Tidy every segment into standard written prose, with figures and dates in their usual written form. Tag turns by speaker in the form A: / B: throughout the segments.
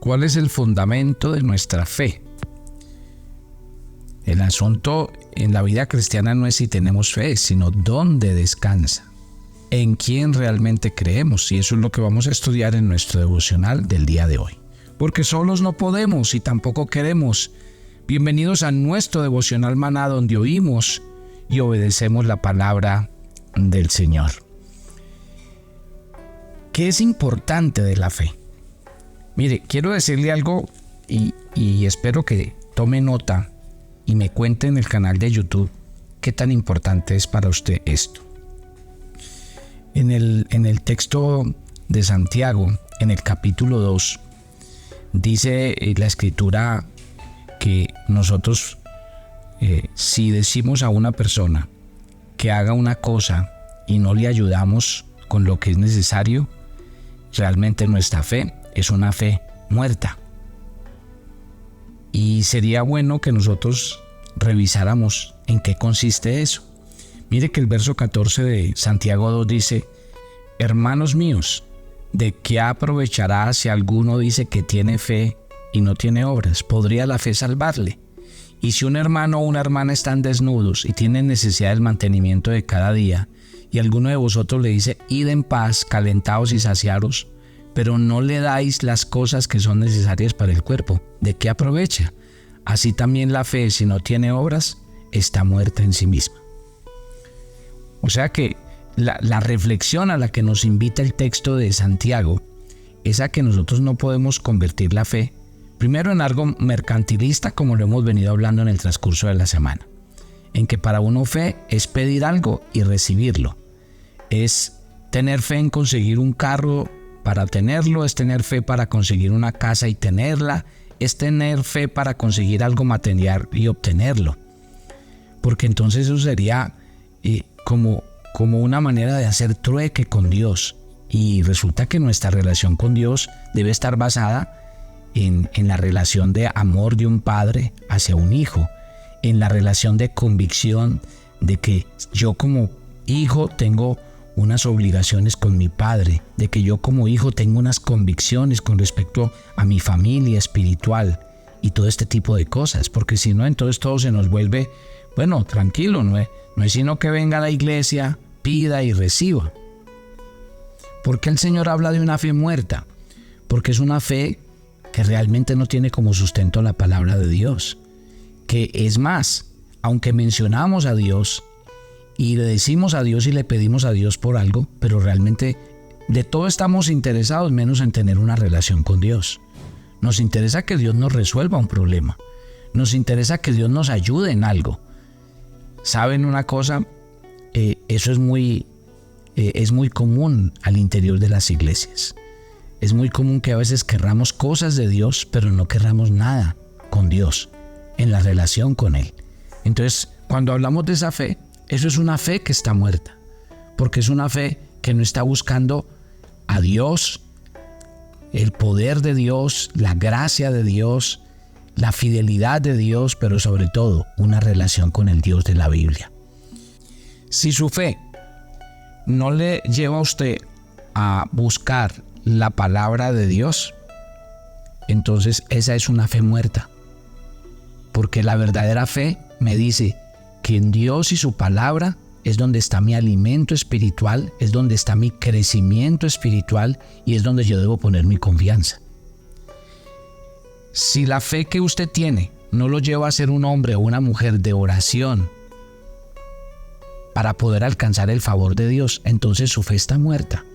A: ¿Cuál es el fundamento de nuestra fe? El asunto en la vida cristiana no es si tenemos fe, sino dónde descansa, en quién realmente creemos, y eso es lo que vamos a estudiar en nuestro devocional del día de hoy. Porque solos no podemos y tampoco queremos. Bienvenidos a nuestro devocional Maná, donde oímos y obedecemos la palabra del Señor. ¿Qué es importante de la fe? Mire, quiero decirle algo y espero que tome nota y me cuente en el canal de YouTube qué tan importante es para usted esto. En el texto de Santiago, en el capítulo 2, dice la Escritura que nosotros, si decimos a una persona que haga una cosa y no le ayudamos con lo que es necesario, realmente nuestra fe es una fe muerta. Y sería bueno que nosotros revisáramos en qué consiste eso. Mire que el verso 14 de Santiago 2 dice: hermanos míos, ¿de qué aprovechará si alguno dice que tiene fe y no tiene obras? ¿Podría la fe salvarle? Y si un hermano o una hermana están desnudos y tienen necesidad del mantenimiento de cada día, y alguno de vosotros le dice: id en paz, calentaos y saciaros, pero no le dais las cosas que son necesarias para el cuerpo, ¿de qué aprovecha? Así también la fe, si no tiene obras, está muerta en sí misma. O sea que la reflexión a la que nos invita el texto de Santiago es a que nosotros no podemos convertir la fe primero en algo mercantilista, como lo hemos venido hablando en el transcurso de la semana, en que para uno fe es pedir algo y recibirlo, es tener fe en conseguir un carro para tenerlo, es tener fe para conseguir una casa y tenerla, es tener fe para conseguir algo material y obtenerlo, porque entonces eso sería como una manera de hacer trueque con Dios, y resulta que nuestra relación con Dios debe estar basada en la relación de amor de un padre hacia un hijo, en la relación de convicción de que yo como hijo tengo unas obligaciones con mi padre, de que yo como hijo tengo unas convicciones con respecto a mi familia espiritual y todo este tipo de cosas, porque si no, entonces todo se nos vuelve, bueno, tranquilo, no es sino que venga a la iglesia, pida y reciba. ¿Por qué el Señor habla de una fe muerta? Porque es una fe que realmente no tiene como sustento la palabra de Dios, que es más, aunque mencionamos a Dios y le decimos a Dios y le pedimos a Dios por algo, pero realmente de todo estamos interesados menos en tener una relación con Dios. Nos interesa que Dios nos resuelva un problema, nos interesa que Dios nos ayude en algo. ¿Saben una cosa? Eso es muy común al interior de las iglesias. Es muy común que a veces querramos cosas de Dios, pero no querramos nada con Dios, en la relación con Él. Entonces, cuando hablamos de esa fe, eso es una fe que está muerta, porque es una fe que no está buscando a Dios, el poder de Dios, la gracia de Dios, la fidelidad de Dios, pero sobre todo una relación con el Dios de la Biblia. Si su fe no le lleva a usted a buscar la palabra de Dios, entonces esa es una fe muerta, porque la verdadera fe me dice que en Dios y su palabra es donde está mi alimento espiritual, es donde está mi crecimiento espiritual y es donde yo debo poner mi confianza. Si la fe que usted tiene no lo lleva a ser un hombre o una mujer de oración para poder alcanzar el favor de Dios, entonces su fe está muerta,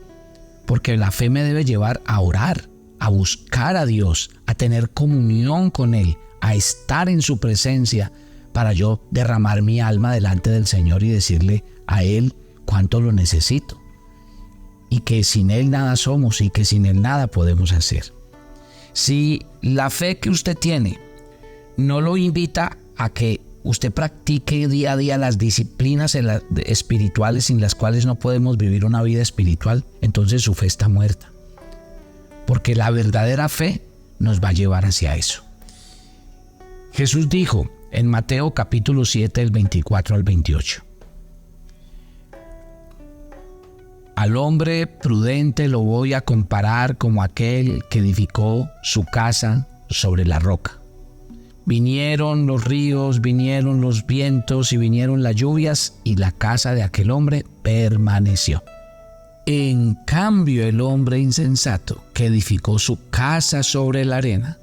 A: porque la fe me debe llevar a orar, a buscar a Dios, a tener comunión con Él, a estar en su presencia, para yo derramar mi alma delante del Señor y decirle a Él cuánto lo necesito, y que sin Él nada somos y que sin Él nada podemos hacer. Si la fe que usted tiene no lo invita a que usted practique día a día las disciplinas espirituales sin las cuales no podemos vivir una vida espiritual, entonces su fe está muerta, porque la verdadera fe nos va a llevar hacia eso. Jesús dijo en Mateo capítulo 7, del 24 al 28: Al hombre prudente lo voy a comparar como aquel que edificó su casa sobre la roca. Vinieron los ríos, vinieron los vientos y vinieron las lluvias, y la casa de aquel hombre permaneció. En cambio, el hombre insensato que edificó su casa sobre la arena,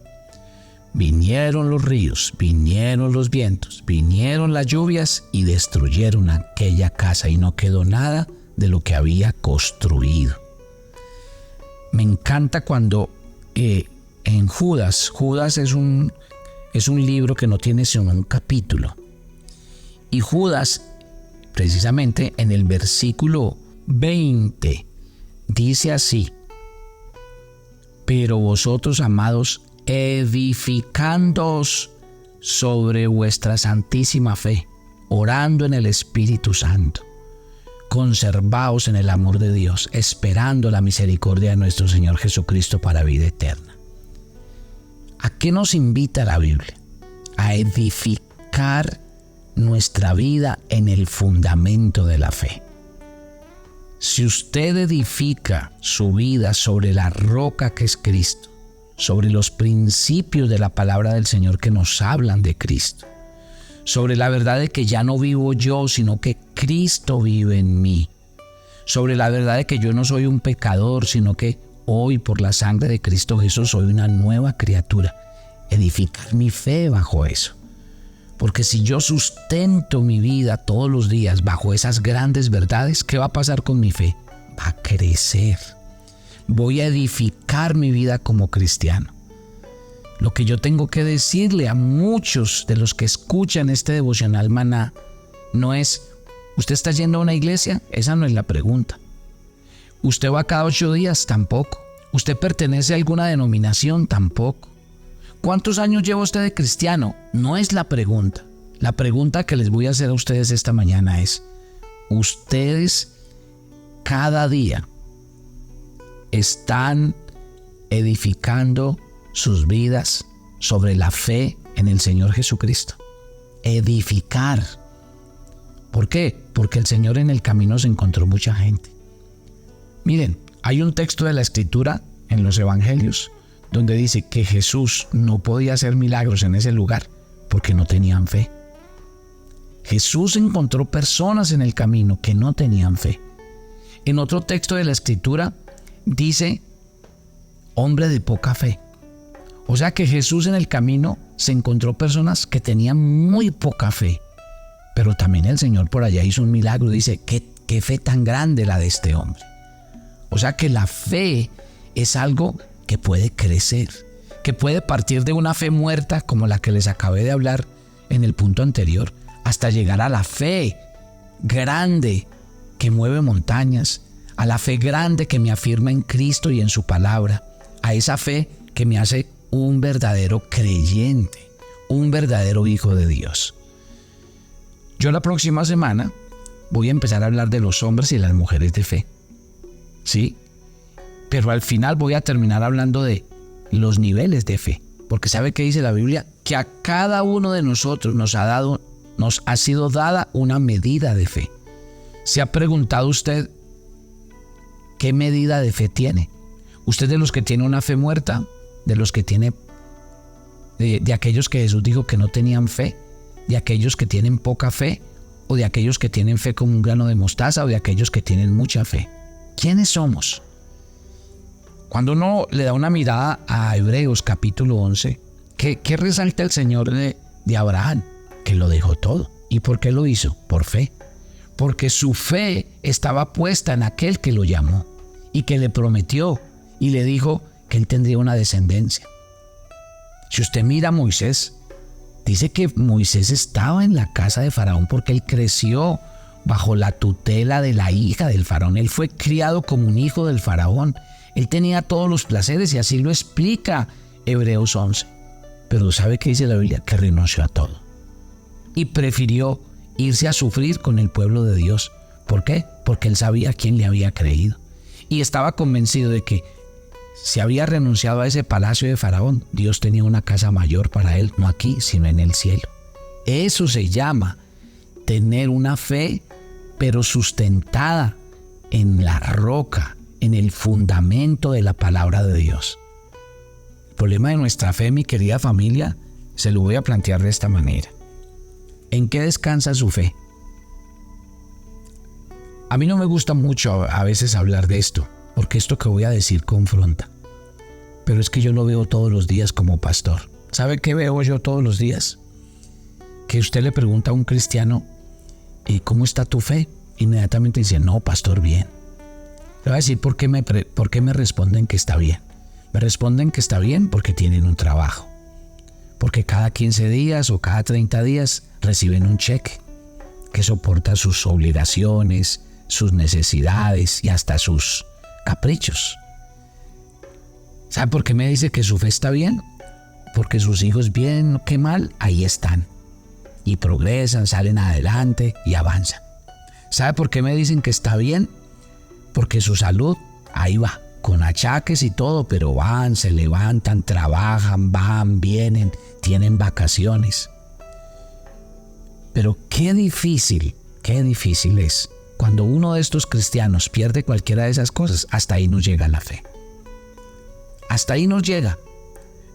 A: vinieron los ríos, vinieron los vientos, vinieron las lluvias y destruyeron aquella casa, y no quedó nada de lo que había construido. Me encanta cuando en Judas es un libro que no tiene sino un capítulo. Y Judas, precisamente en el versículo 20, dice así: pero vosotros, amados, edificándoos sobre vuestra santísima fe, orando en el Espíritu Santo, conservaos en el amor de Dios, esperando la misericordia de nuestro Señor Jesucristo para vida eterna. ¿A qué nos invita la Biblia? A edificar nuestra vida en el fundamento de la fe. Si usted edifica su vida sobre la roca que es Cristo, sobre los principios de la palabra del Señor que nos hablan de Cristo, sobre la verdad de que ya no vivo yo, sino que Cristo vive en mí, sobre la verdad de que yo no soy un pecador, sino que hoy por la sangre de Cristo Jesús soy una nueva criatura. Edificar mi fe bajo eso. Porque si yo sustento mi vida todos los días bajo esas grandes verdades, ¿qué va a pasar con mi fe? Va a crecer. Voy a edificar mi vida como cristiano. Lo que yo tengo que decirle a muchos de los que escuchan este devocional Maná no es: ¿usted está yendo a una iglesia? Esa no es la pregunta. ¿Usted va cada 8 días? Tampoco. ¿Usted pertenece a alguna denominación? Tampoco. ¿Cuántos años lleva usted de cristiano? No es la pregunta. La pregunta que les voy a hacer a ustedes esta mañana es: ¿ustedes cada día están edificando sus vidas sobre la fe en el Señor Jesucristo? Edificar. ¿Por qué? Porque el Señor en el camino se encontró mucha gente. Miren, hay un texto de la Escritura en los Evangelios donde dice que Jesús no podía hacer milagros en ese lugar porque no tenían fe. Jesús encontró personas en el camino que no tenían fe. En otro texto de la Escritura dice: hombre de poca fe. O sea que Jesús en el camino se encontró personas que tenían muy poca fe. Pero también el Señor por allá hizo un milagro. Dice: ¿qué fe tan grande la de este hombre? O sea que la fe es algo que puede crecer, que puede partir de una fe muerta como la que les acabé de hablar en el punto anterior, hasta llegar a la fe grande que mueve montañas, a la fe grande que me afirma en Cristo y en su palabra, a esa fe que me hace un verdadero creyente, un verdadero hijo de Dios. Yo la próxima semana voy a empezar a hablar de los hombres y las mujeres de fe, ¿sí? Pero al final voy a terminar hablando de los niveles de fe, porque ¿sabe qué dice la Biblia? Que a cada uno de nosotros nos ha sido dada una medida de fe. ¿Se ha preguntado usted qué medida de fe tiene? ¿Usted de los que tiene una fe muerta? ¿De los que tiene, de aquellos que Jesús dijo que no tenían fe? ¿De aquellos que tienen poca fe? ¿O de aquellos que tienen fe como un grano de mostaza? ¿O de aquellos que tienen mucha fe? ¿Quiénes somos? Cuando uno le da una mirada a Hebreos capítulo 11, ¿qué resalta el Señor de Abraham? Que lo dejó todo. ¿Y por qué lo hizo? Por fe. Porque su fe estaba puesta en aquel que lo llamó y que le prometió y le dijo que él tendría una descendencia. Si usted mira a Moisés, dice que Moisés estaba en la casa de Faraón porque él creció bajo la tutela de la hija del Faraón. Él fue criado como un hijo del Faraón. Él tenía todos los placeres y así lo explica Hebreos 11. Pero ¿sabe qué dice la Biblia? Que renunció a todo y prefirió irse a sufrir con el pueblo de Dios. ¿Por qué? Porque él sabía a quién le había creído y estaba convencido de que si había renunciado a ese palacio de Faraón, Dios tenía una casa mayor para él, no aquí, sino en el cielo. Eso se llama tener una fe, pero sustentada en la roca, en el fundamento de la palabra de Dios. El problema de nuestra fe, mi querida familia, se lo voy a plantear de esta manera. ¿En qué descansa su fe? A mí no me gusta mucho a veces hablar de esto, porque esto que voy a decir confronta. Pero es que yo lo veo todos los días como pastor. ¿Sabe qué veo yo todos los días? Que usted le pregunta a un cristiano, ¿y cómo está tu fe? Inmediatamente dice, no, pastor, bien. Le voy a decir por qué me responden que está bien. Me responden que está bien porque tienen un trabajo. Porque cada 15 días o cada 30 días reciben un cheque que soporta sus obligaciones, sus necesidades y hasta sus caprichos. ¿Sabe por qué me dice que su fe está bien? Porque sus hijos, bien o qué mal, ahí están. Y progresan, salen adelante y avanzan. ¿Sabe por qué me dicen que está bien? Porque su salud, ahí va, con achaques y todo, pero van, se levantan, trabajan, van, vienen, tienen vacaciones. Pero qué difícil es cuando uno de estos cristianos pierde cualquiera de esas cosas. Hasta ahí nos llega la fe. Hasta ahí nos llega.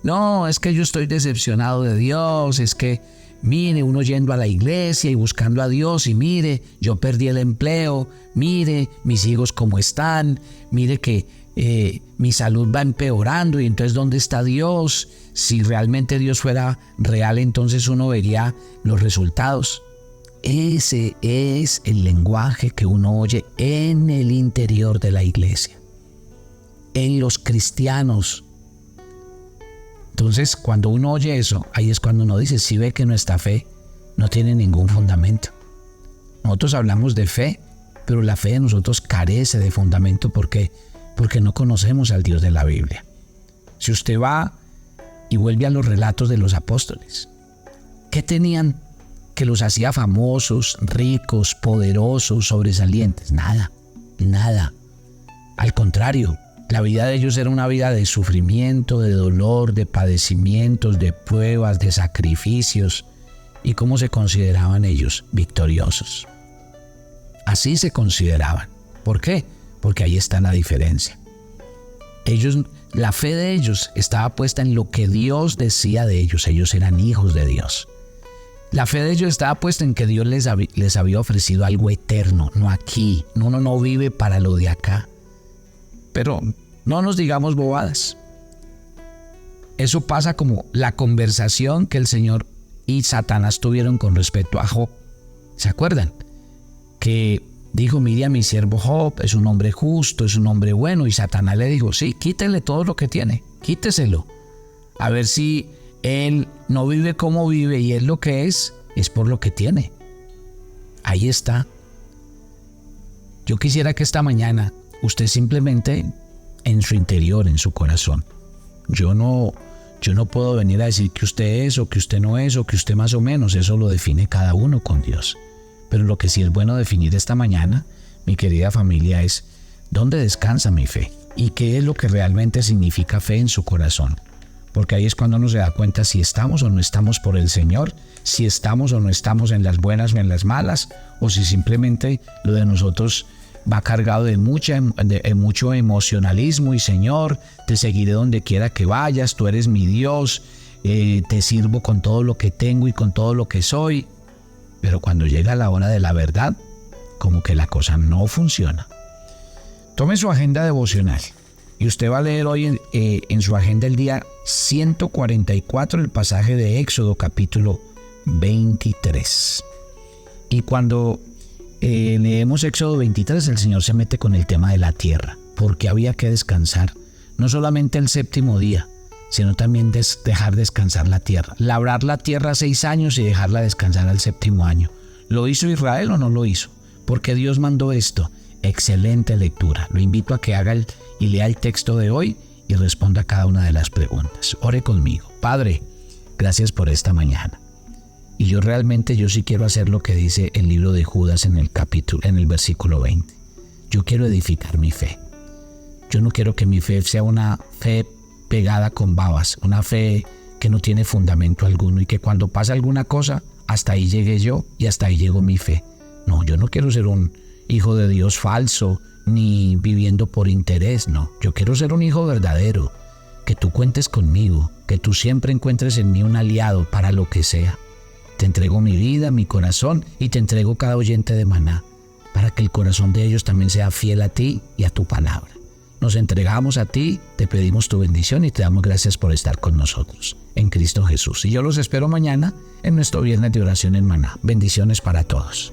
A: No, es que yo estoy decepcionado de Dios, es que, mire, uno yendo a la iglesia y buscando a Dios y mire, yo perdí el empleo, mire, mis hijos cómo están, mire que mi salud va empeorando y entonces ¿dónde está Dios? Si realmente Dios fuera real, entonces uno vería los resultados. Ese es el lenguaje que uno oye en el interior de la iglesia, en los cristianos. Entonces, cuando uno oye eso, ahí es cuando uno dice, sí ve que nuestra fe no tiene ningún fundamento. Nosotros hablamos de fe, pero la fe de nosotros carece de fundamento. ¿Por qué? Porque no conocemos al Dios de la Biblia. Si usted va y vuelve a los relatos de los apóstoles, ¿qué tenían que los hacía famosos, ricos, poderosos, sobresalientes? Nada. Al contrario, la vida de ellos era una vida de sufrimiento, de dolor, de padecimientos, de pruebas, de sacrificios. ¿Y cómo se consideraban ellos? Victoriosos. Así se consideraban. ¿Por qué? Porque ahí está la diferencia. La fe de ellos estaba puesta en lo que Dios decía de ellos. Ellos eran hijos de Dios. La fe de ellos estaba puesta en que Dios les había ofrecido algo eterno, no aquí. Uno no vive para lo de acá. Pero no nos digamos bobadas. Eso pasa como la conversación que el Señor y Satanás tuvieron con respecto a Job. ¿Se acuerdan? Que dijo, mire a mi siervo Job, es un hombre justo, es un hombre bueno. Y Satanás le dijo, sí, quítele todo lo que tiene, quíteselo. A ver si él no vive como vive y es lo que es por lo que tiene. Ahí está. Yo quisiera que esta mañana usted simplemente en su interior, en su corazón, yo no puedo venir a decir que usted es o que usted no es o que usted más o menos, eso lo define cada uno con Dios. Pero lo que sí es bueno definir esta mañana, mi querida familia, es ¿dónde descansa mi fe? ¿Y qué es lo que realmente significa fe en su corazón? Porque ahí es cuando uno se da cuenta si estamos o no estamos por el Señor, si estamos o no estamos en las buenas o en las malas, o si simplemente lo de nosotros va cargado de mucho emocionalismo y Señor, te seguiré donde quiera que vayas, tú eres mi Dios, te sirvo con todo lo que tengo y con todo lo que soy. Pero cuando llega la hora de la verdad, como que la cosa no funciona. Tome su agenda devocional y usted va a leer hoy en su agenda el día 144 el pasaje de Éxodo capítulo 23. Y cuando leemos Éxodo 23, el Señor se mete con el tema de la tierra, porque había que descansar, no solamente el séptimo día, sino también dejar descansar la tierra. Labrar la tierra 6 años y dejarla descansar al séptimo año. ¿Lo hizo Israel o no lo hizo? Porque Dios mandó esto. Excelente lectura. Lo invito a que haga y lea el texto de hoy y responda a cada una de las preguntas. Ore conmigo. Padre, gracias por esta mañana. Y yo sí quiero hacer lo que dice el libro de Judas en el versículo 20. Yo quiero edificar mi fe. Yo no quiero que mi fe sea una fe pegada con babas, una fe que no tiene fundamento alguno y que cuando pasa alguna cosa, hasta ahí llegué yo y hasta ahí llegó mi fe. No, yo no quiero ser un hijo de Dios falso,
B: ni viviendo por interés, no. Yo quiero ser un hijo verdadero, que tú cuentes conmigo, que tú siempre encuentres en mí un aliado para lo que sea. Te entrego mi vida, mi corazón y te entrego cada oyente de Maná, para que el corazón de ellos también sea fiel a ti y a tu palabra. Nos entregamos a ti, te pedimos tu bendición y te damos gracias por estar con nosotros en Cristo Jesús. Y yo los espero mañana en nuestro viernes de oración en Maná. Bendiciones para todos.